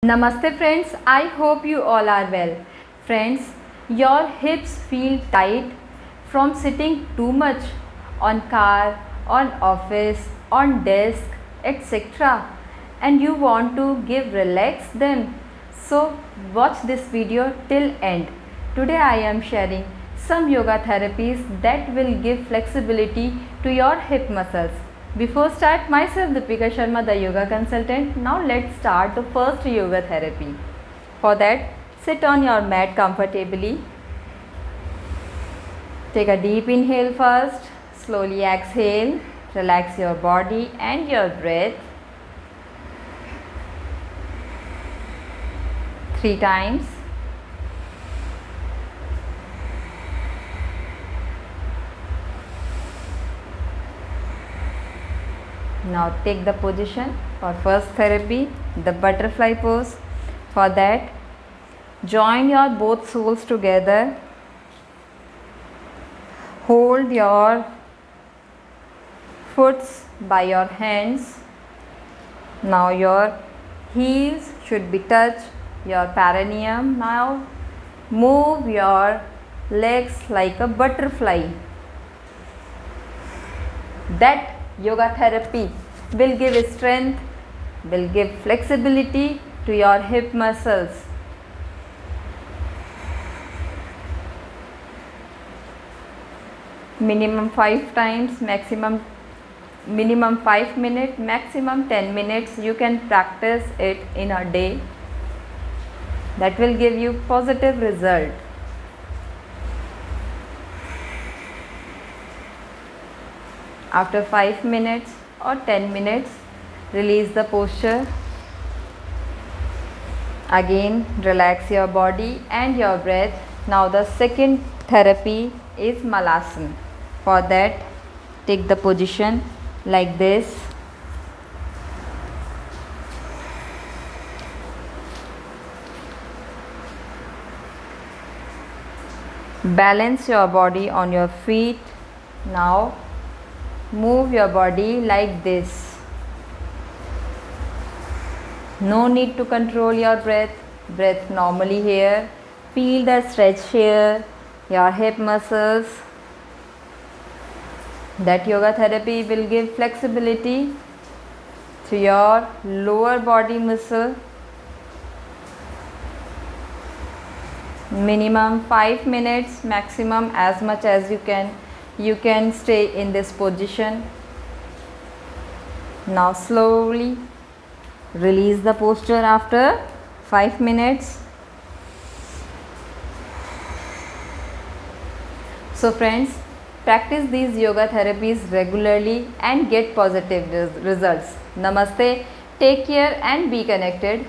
Namaste friends, I hope you all are well. Friends, your hips feel tight from sitting too much on car, on office, on desk, etc. and you want to relax them. So watch this video till end. Today I am sharing some yoga therapies that will give flexibility to your hip muscles. Before start, myself Deepika Sharma, the yoga consultant. Now let's start the first yoga therapy. For that, sit on your mat comfortably. Take a deep inhale first. Slowly exhale. Relax your body and your breath. 3 times. Now take the position for first therapy, the butterfly pose. For that, join your both soles together. Hold your foots by your hands. Now your heels should be touch your perineum. Now move your legs like a butterfly. That yoga therapy will give strength, will give flexibility to your hip muscles. Minimum 5 times, minimum 5 minutes, maximum 10 minutes. You can practice it in a day. That will give you positive result. After 5 minutes or 10 minutes, release the posture. Again, relax your body and your breath. Now the second therapy is Malasana. For that, take the position like this. Balance your body on your feet. Now move your body like this. No need to control your breath. Breath normally here. Feel the stretch here, your hip muscles. That yoga therapy will give flexibility to your lower body muscle. Minimum 5 minutes, maximum as much as you can. You can stay in this position. Now slowly release the posture after 5 minutes. So friends, practice these yoga therapies regularly and get positive results. Namaste, take care and be connected.